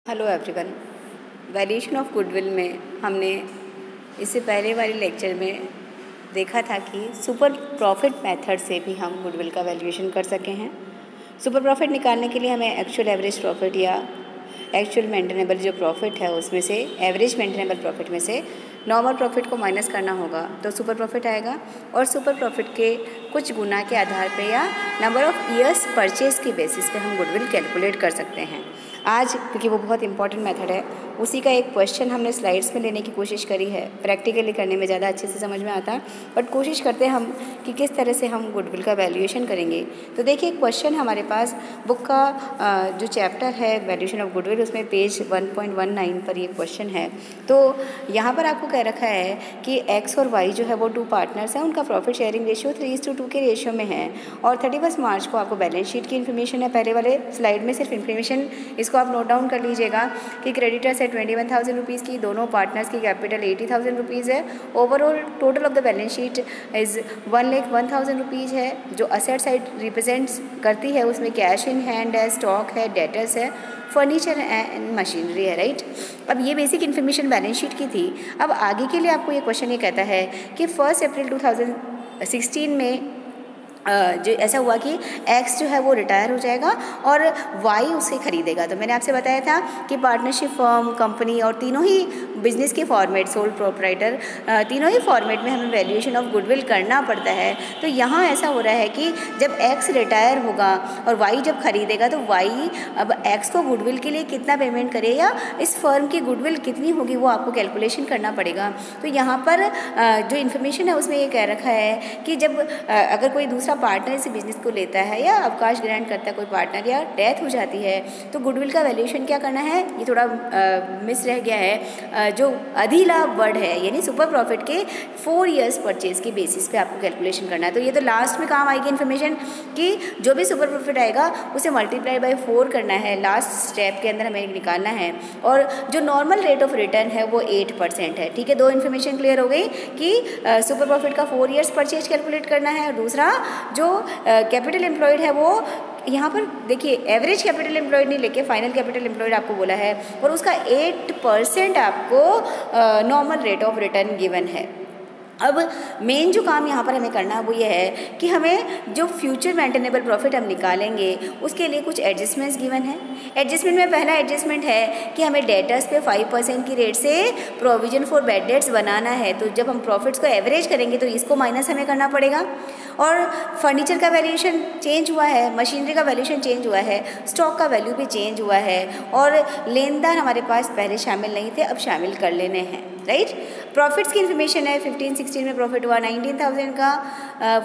Hello everyone. Valuation of goodwill में हमने इससे पहले वाले लेक्चर में देखा था कि सुपर प्रॉफिट मेथड से भी हम गुडविल का वैल्यूएशन कर सके हैं। सुपर प्रॉफिट निकालने के लिए हमें एक्चुअल एवरेज प्रॉफिट या एक्चुअल मेंटेनेबल जो प्रॉफिट है उसमें से एवरेज मेंटेनेबल प्रॉफिट में से नॉर्मल प्रॉफिट को माइनस करना होगा तो सुपर प्रॉफिट आएगा। और सुपर प्रॉफिट के कुछ गुना के आधार पे या नंबर ऑफ़ ईयर्स परचेज की बेसिस पे हम गुडविल कैलकुलेट कर सकते हैं। आज क्योंकि वो बहुत इंपॉर्टेंट मेथड है, उसी का एक क्वेश्चन हमने स्लाइड्स में लेने की कोशिश करी है। प्रैक्टिकली करने में ज़्यादा अच्छे से समझ में आता है, बट कोशिश करते हैं हम कि किस तरह से हम गुडविल का वैल्यूएशन करेंगे। तो देखिए क्वेश्चन हमारे पास बुक का जो चैप्टर है वैल्यूएशन ऑफ गुडविल, उसमें पेज 1.19 पर ये क्वेश्चन है। तो यहाँ पर आपको कह रखा है कि एक्स और वाई जो है वो 2 पार्टनर्स हैं, उनका प्रॉफिट शेयरिंग रेशियो 3:2 के रेशियो में है। और 31 मार्च को आपको बैलेंस शीट की इन्फॉर्मेशन है। पहले वाले स्लाइड में सिर्फ इन्फॉर्मेशन इसको आप नोट डाउन कर लीजिएगा कि क्रेडिटर्स है 21,000 रुपीज़ की, दोनों पार्टनर्स की कैपिटल 80,000 रुपीज़ है। Overall total of the balance sheet is 1,01,000 rupees है। जो असेट साइड रिप्रेजेंट्स करती है उसमें कैश इन हैंड है, स्टॉक है, डेटर्स है, फर्नीचर एंड मशीनरी है, राइट। अब ये बेसिक इन्फॉर्मेशन बैलेंस शीट की थी। अब आगे के लिए आपको ये क्वेश्चन ये कहता है कि 1 अप्रैल 2016 में जो ऐसा हुआ कि एक्स जो है वो रिटायर हो जाएगा और वाई उसे खरीदेगा। तो मैंने आपसे बताया था कि पार्टनरशिप फर्म, कंपनी और तीनों ही बिजनेस के फॉर्मेट, सोल प्रोप्राइटर, तीनों ही फॉर्मेट में हमें वैल्यूएशन ऑफ गुडविल करना पड़ता है। तो यहाँ ऐसा हो रहा है कि जब एक्स रिटायर होगा और वाई जब खरीदेगा तो वाई अब एक्स को गुडविल के लिए कितना पेमेंट करे या इस फर्म की गुडविल कितनी होगी वो आपको कैलकुलेशन करना पड़ेगा। तो यहाँ पर जो इन्फॉर्मेशन है उसमें ये कह रखा है कि जब अगर कोई दूसरा पार्टनर इस बिजनेस को लेता है या अवकाश ग्रांट करता है कोई पार्टनर या डेथ हो जाती है तो गुडविल का वैल्यूएशन क्या करना है, ये थोड़ा मिस रह गया है। जो अधिलाभ वर्ड है यानी सुपर प्रॉफिट के 4 ईयर्स परचेज की बेसिस पे आपको कैलकुलेशन करना है। तो ये तो लास्ट में काम आएगी इन्फॉर्मेशन कि जो भी सुपर प्रॉफिट आएगा उसे मल्टीप्लाई बाय 4 करना है, लास्ट स्टेप के अंदर हमें निकालना है। और जो नॉर्मल रेट ऑफ रिटर्न है वो 8% है। ठीक है, 2 इन्फॉर्मेशन क्लियर हो गई कि सुपर प्रॉफिट का 4 ईयर्स परचेज कैलकुलेट करना है। और दूसरा जो कैपिटल एम्प्लॉयड है वो यहाँ पर देखिए एवरेज कैपिटल एम्प्लॉयड नहीं लेके फाइनल कैपिटल एम्प्लॉयड आपको बोला है और उसका 8% आपको normal rate of return given है। अब मेन जो काम यहाँ पर हमें करना है वो ये है कि हमें जो फ्यूचर मेंटेनेबल प्रॉफिट हम निकालेंगे उसके लिए कुछ एडजस्टमेंट्स गिवन है। एडजस्टमेंट में पहला एडजस्टमेंट है कि हमें डेटर्स पे 5% की रेट से प्रोविजन फॉर बैड डेट्स बनाना है। तो जब हम प्रॉफिट्स को एवरेज करेंगे तो इसको माइनस हमें करना पड़ेगा। और फर्नीचर का वैल्यूएशन चेंज हुआ है, मशीनरी का वैल्यूएशन चेंज हुआ है, स्टॉक का वैल्यू भी चेंज हुआ है और लेनदार हमारे पास पहले शामिल नहीं थे, अब शामिल कर लेने हैं, राइट। प्रॉफिट्स की इन्फॉर्मेशन है 15-16 में प्रॉफिट हुआ 19,000 का,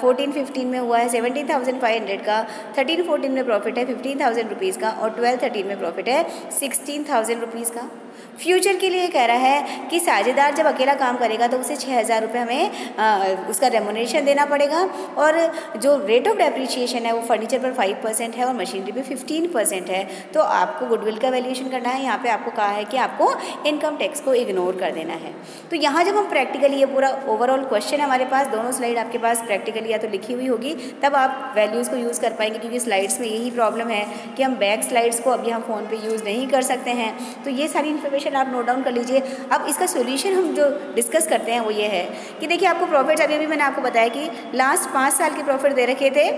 14-15 में हुआ है 17,500 का, 13-14 में प्रॉफिट है 15,000 रुपीज़ का और 12-13 में प्रॉफिट है 16,000 रुपीज़ का। फ्यूचर के लिए कह रहा है कि साझेदार जब अकेला काम करेगा तो उसे 6,000 रुपये हमें उसका रेमुनरेशन देना पड़ेगा। और जो रेट ऑफ डेप्रिसिएशन है वो फर्नीचर पर 5% है और मशीनरी पे 15% है। तो आपको गुडविल का वैल्यूएशन करना है। यहाँ पे आपको कहा है कि आपको इनकम टैक्स को इग्नोर कर देना है। तो यहाँ जब हम प्रैक्टिकली ये पूरा ओवरऑल क्वेश्चन है हमारे पास, दोनों स्लाइड आपके पास प्रैक्टिकली या तो लिखी हुई होगी तब आप वैल्यूज़ को यूज़ कर पाएंगे, क्योंकि स्लाइड्स में यही प्रॉब्लम है कि हम बैक स्लाइड्स को अब यहाँ फ़ोन पे यूज़ नहीं कर सकते हैं। तो ये सारी इन्फॉर्मेशन आप नोट डाउन कर लीजिए। अब इसका सॉल्यूशन हम जो डिस्कस करते हैं वो ये है कि देखिए आपको प्रॉफिट्स अभी मैंने आपको बताया कि लास्ट 5 साल के प्रॉफिट दे रखे थे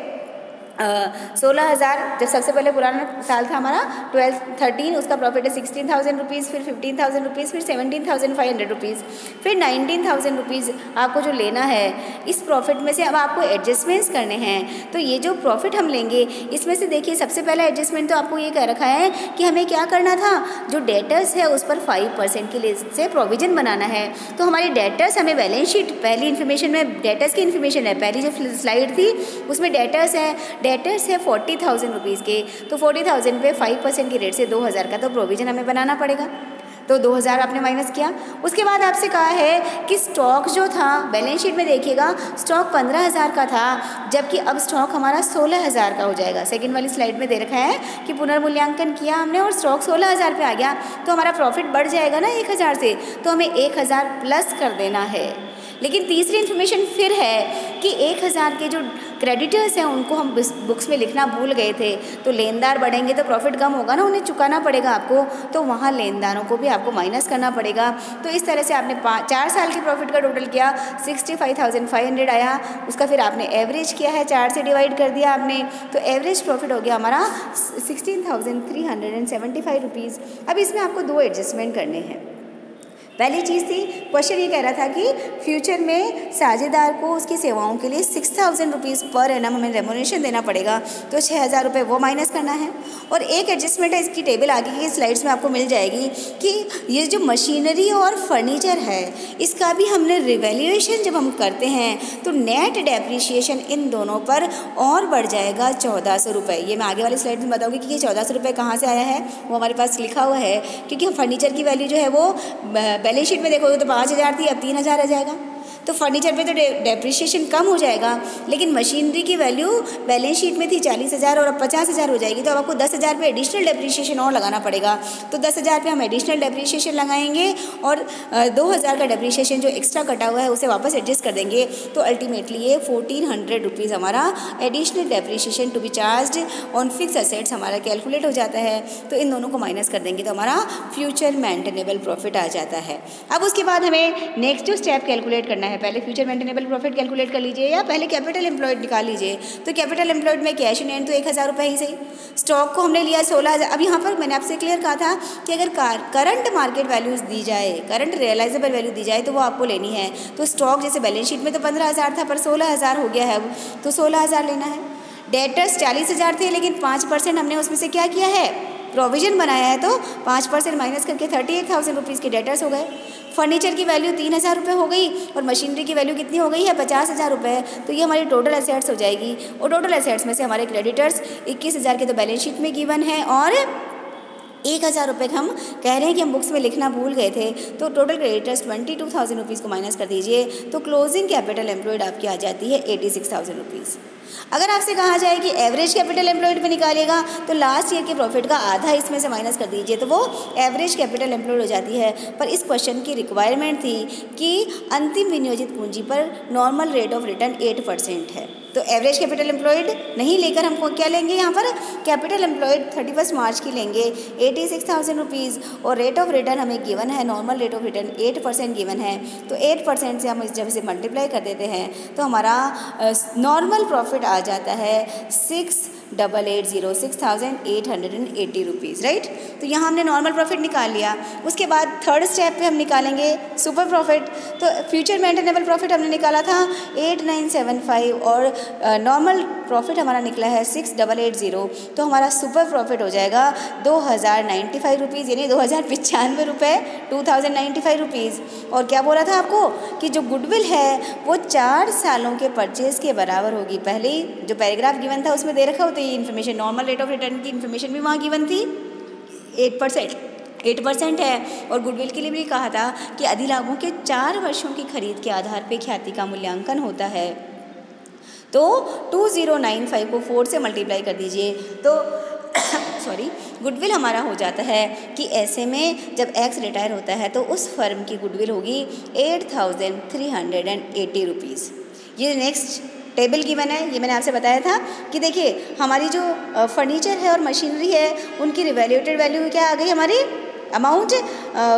16,000। जब सबसे पहले पुराना साल था हमारा 12-13, उसका प्रॉफिट है 16,000 रुपीज़, फिर 15,000 रुपीज़, फिर 17,500 रुपीज़, फिर 19,000 रुपीज़ आपको जो लेना है इस प्रॉफिट में से अब आपको एडजस्टमेंट्स करने हैं। तो ये जो प्रॉफिट हम लेंगे इसमें से देखिए सबसे पहला एडजस्टमेंट तो आपको ये कह रखा है कि हमें क्या करना था, जो डेटर्स है उस पर 5% की लिस्ट से प्रोविजन बनाना है। तो हमारे डेटर्स हमें बैलेंस शीट पहली इन्फॉर्मेशन में डेटर्स की इन्फॉर्मेशन है, पहली जो स्लाइड थी उसमें डेटर्स है 40,000 रुपीज़ के। तो 40,000 पे 5% की रेट से 2,000 का तो प्रोविज़न हमें बनाना पड़ेगा। तो 2,000 आपने माइनस किया। उसके बाद आपसे कहा है कि स्टॉक जो था बैलेंस शीट में देखिएगा स्टॉक 15,000 का था, जबकि अब स्टॉक हमारा 16,000 का हो जाएगा। सेकंड वाली स्लाइड में दे रखा है कि पुनर्मूल्यांकन किया हमने और स्टॉक 16,000 पे आ गया तो हमारा प्रॉफिट बढ़ जाएगा ना 1,000 से, तो हमें 1,000 प्लस कर देना है। लेकिन तीसरी इन्फॉर्मेशन फिर है कि 1,000 के जो क्रेडिटर्स हैं उनको हम बुक्स में लिखना भूल गए थे, तो लेनदार बढ़ेंगे तो प्रॉफिट कम होगा ना, उन्हें चुकाना पड़ेगा आपको, तो वहाँ लेनदारों को भी आपको माइनस करना पड़ेगा। तो इस तरह से आपने 4 साल के प्रॉफिट का टोटल किया, 65,500 आया, उसका फिर आपने एवरेज किया है, 4 से डिवाइड कर दिया आपने, तो एवरेज प्रॉफिट हो गया हमारा 16,375 रुपीज़। अब इसमें आपको 2 एडजस्टमेंट करने हैं। पहली चीज़ थी, क्वेश्चन ये कह रहा था कि फ्यूचर में साझेदार को उसकी सेवाओं के लिए 6,000 रुपीज़ पर एनम हमें रेमोनेशन देना पड़ेगा, तो 6,000 रुपये वो माइनस करना है। और एक एडजस्टमेंट है, इसकी टेबल आगे की स्लाइड्स में आपको मिल जाएगी कि ये जो मशीनरी और फर्नीचर है इसका भी हमने रिवैल्यूएशन जब हम करते हैं तो नेट डेप्रिसिएशन इन दोनों पर और बढ़ जाएगा 1,400 रुपये। ये मैं आगे वाली स्लाइड में बताऊँगी कि ये 1,400 रुपये कहाँ से आया है, वो हमारे पास लिखा हुआ है, क्योंकि फर्नीचर की वैल्यू जो है वो बैलेंस शीट में देखोगे तो 5,000 थी, अब 3,000 आ जाएगा, तो फर्नीचर पे तो डेप्रिसिएशन कम हो जाएगा, लेकिन मशीनरी की वैल्यू बैलेंस शीट में थी 40,000 और अब 50,000 हो जाएगी, तो अब आपको 10,000 पे एडिशनल डेप्रिसिएशन और लगाना पड़ेगा। तो 10,000 पे हम एडिशनल डेप्रिसिएशन लगाएंगे और 2,000 का डेप्रिसिएशन जो एक्स्ट्रा कटा हुआ है उसे वापस एडजस्ट कर देंगे, तो अल्टीमेटली ये 1,400 रुपीज़ हमारा additional depreciation to be charge on fix assets हमारा कैलकुलेट हो जाता है। तो इन दोनों को माइनस कर देंगे तो हमारा फ्यूचर मेंटेनेबल प्रॉफिट आ जाता है। अब उसके बाद हमें नेक्स्ट जो स्टेप कैलकुलेट करना है, पहले फ्यूचर मेंटेनेबल प्रॉफिट कैलकुलेट कर लीजिए या पहले कैपिटल एम्प्लॉयड निकाल लीजिए। तो कैपिटल एम्प्लॉयड में कैश इन हैंड तो 1,000 रुपये ही सही, स्टॉक को हमने लिया 16,000। अब यहाँ पर मैंने आपसे क्लियर कहा था कि अगर करंट मार्केट वैल्यूज़ दी जाए, करंट रियलाइजेबल वैल्यू दी जाए तो वो आपको लेनी है। तो स्टॉक जैसे बैलेंस शीट में तो 15,000 था पर 16,000 हो गया है, अब तो 16,000 लेना है। डेटर्स 40,000 थे, लेकिन 5% हमने उसमें से क्या किया है, प्रोविजन बनाया है, तो 5% माइनस करके 38,000 रुपीज़ के डेटर्स हो गए। फर्नीचर की वैल्यू 3,000 रुपये हो गई और मशीनरी की वैल्यू कितनी हो गई है, 50,000 रुपये। तो ये हमारी टोटल एसेट्स हो जाएगी, और टोटल एसेट्स में से हमारे क्रेडिटर्स 21,000 के तो बैलेंस शीट में गिवन है और 1,000 रुपये हम कह रहे हैं कि हम बुक्स में लिखना भूल गए थे, तो टोटल क्रेडिटर्स 22,000 रुपीज़ को माइनस कर दीजिए, तो क्लोजिंग कैपिटल एम्प्लॉयड आपकी आ जाती है 86,000 रुपीज़। अगर आपसे कहा जाए कि एवरेज कैपिटल एम्प्लॉयड में निकालिएगा तो लास्ट ईयर के प्रॉफिट का आधा इसमें से माइनस कर दीजिए, तो वो एवरेज कैपिटल एम्प्लॉयड हो जाती है। पर इस क्वेश्चन की रिक्वायरमेंट थी कि अंतिम विनियोजित पूंजी पर नॉर्मल रेट ऑफ रिटर्न 8% है, तो एवरेज कैपिटल एम्प्लॉयड नहीं लेकर हमको क्या लेंगे, यहाँ पर कैपिटल एम्प्लॉयड 31 मार्च की लेंगे 86,000 रुपीज़, और रेट ऑफ रिटर्न हमें गिवन है, normal rate of return 8% given है। तो 8% से हम जब इसे मल्टीप्लाई कर देते हैं तो हमारा नॉर्मल प्रॉफिट आ जाता है 6,880 रुपीज़, राइट। तो यहाँ हमने नॉर्मल प्रॉफिट निकाल लिया। उसके बाद थर्ड स्टेप पे हम निकालेंगे सुपर प्रॉफिट। तो फ्यूचर मेंटेनेबल प्रॉफिट हमने निकाला था 8,975 और नॉर्मल प्रॉफिट हमारा निकला है 6,880, तो हमारा सुपर प्रॉफिट हो जाएगा 2,095 रुपीज़, यानी 2,095 रुपये, 2,095 रुपीज़। और क्या बोला था आपको कि जो गुडविल है वो 4 सालों के परचेज़ के बराबर होगी। पहले ही जो पैराग्राफ गिवन था उसमें दे रखा होता है ये information, normal rate of return की इन्फॉर्मेशन भी वहाँ गिवन थी, 8% है। और गुडविल के लिए भी कहा था कि अधिलाभों के 4 वर्षों की खरीद के आधार पर ख्याति का मूल्यांकन होता है। तो 2095 को 4 से मल्टीप्लाई कर दीजिए तो गुडविल हमारा हो जाता है कि ऐसे में जब एक्स रिटायर होता है तो उस फर्म की गुडविल होगी 8,380 रुपीज़। ये नेक्स्ट टेबल गिवन है, ये मैंने आपसे बताया था कि देखिए हमारी जो फर्नीचर है और मशीनरी है उनकी रिवैल्यूएटेड वैल्यू क्या आ गई, हमारी अमाउंट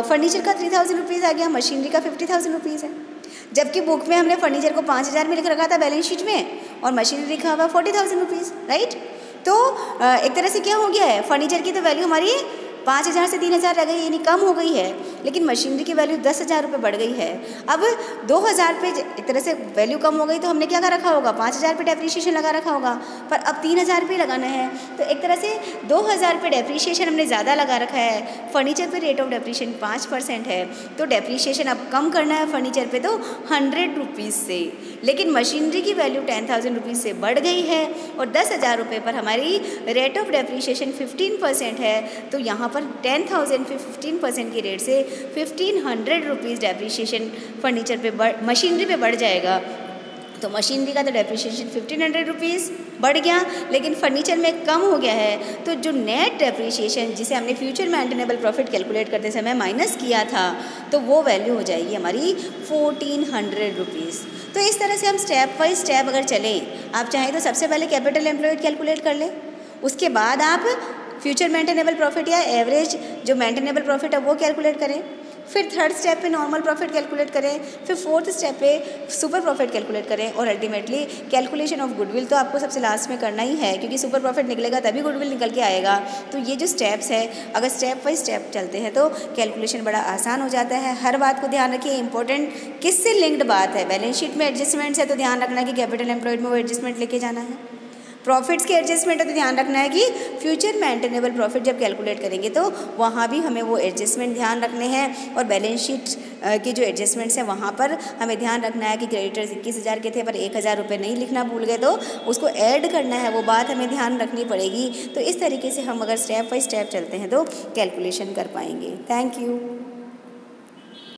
फर्नीचर का 3,000 रुपीज़ आ गया, मशीनरी का 50,000 रुपीज़ है। जबकि बुक में हमने फर्नीचर को 5,000 में लिख रखा था बैलेंस शीट में, और मशीनरी लिखा हुआ 40,000 रुपीज़, राइट। तो एक तरह से क्या हो गया है, फर्नीचर की तो वैल्यू हमारी 5,000 से 3,000 रह गई, यानी कम हो गई है, लेकिन मशीनरी की वैल्यू 10,000 रुपये बढ़ गई है। अब 2,000 पे एक तरह से वैल्यू कम हो गई तो हमने क्या कर रखा होगा, 5,000 पे डेप्रीशिएशन लगा रखा होगा, पर अब 3,000 पे लगाना है, तो एक तरह से 2,000 पे डेप्रीशिएशन हमने ज़्यादा लगा रखा है। फर्नीचर पे रेट ऑफ डेप्रीशिएशन 5% है, तो डेप्रीशिएशन अब कम करना है फर्नीचर पे तो 100 रुपीज़ से, लेकिन मशीनरी की वैल्यू 10,000 रुपीज़ से बढ़ गई है, और 10,000 रुपये पर हमारी रेट ऑफ डेप्रीशिएशन 15% है, तो यहाँ पर 10,000 पे 15% की रेट से 1,500 रुपीज़ डेप्रीशिएशन फर्नीचर पे मशीनरी पे बढ़ जाएगा। तो मशीनरी का तो डेप्रीशिएशन 1,500 रुपीज़ बढ़ गया, लेकिन फर्नीचर में कम हो गया है, तो जो नेट डेप्रीशिएशन जिसे हमने फ्यूचर मेंटेनेबल प्रॉफिट कैलकुलेट करते समय माइनस किया था, तो वो वैल्यू हो जाएगी हमारी 1,400 रुपीज़। तो इस तरह से हम स्टेप बाई स्टेप अगर चलें, आप चाहें तो सबसे पहले कैपिटल एम्प्लॉयड कैलकुलेट कर लें, उसके बाद आप फ्यूचर मेंटेनेबल प्रॉफिट या एवरेज जो मेंटेनेबल प्रॉफिट है वो कैलकुलेट करें, फिर थर्ड स्टेप पे नॉर्मल प्रॉफिट कैलकुलेट करें, फिर फोर्थ स्टेप पे सुपर प्रॉफिट कैलकुलेट करें, और अल्टीमेटली कैलकुलेशन ऑफ गुडविल तो आपको सबसे लास्ट में करना ही है, क्योंकि सुपर प्रॉफिट निकलेगा तभी गुडविल निकल के आएगा। तो ये जो स्टेप्स है, अगर स्टेप बाई स्टेप चलते हैं तो कैलकुलेशन बड़ा आसान हो जाता है। हर बात को ध्यान रखिए, इंपॉर्टेंट किससे लिंक्ड बात है। बैलेंस शीट में एडजस्टमेंट्स है तो ध्यान रखना कि कैपिटल एम्प्लॉयड में वो एडजस्टमेंट लेके जाना है। प्रॉफिट्स के एडजस्टमेंट है तो ध्यान रखना है कि फ्यूचर मेंटेनेबल प्रॉफिट जब कैलकुलेट करेंगे तो वहाँ भी हमें वो एडजस्टमेंट ध्यान रखने हैं। और बैलेंस शीट के जो एडजस्टमेंट्स हैं वहाँ पर हमें ध्यान रखना है कि क्रेडिटर्स 21,000 के थे पर 1,000 रुपये नहीं लिखना भूल गए तो उसको ऐड करना है, वो बात हमें ध्यान रखनी पड़ेगी। तो इस तरीके से हम अगर स्टेप बाई स्टेप चलते हैं तो कैलकुलेशन कर पाएंगे। Thank you.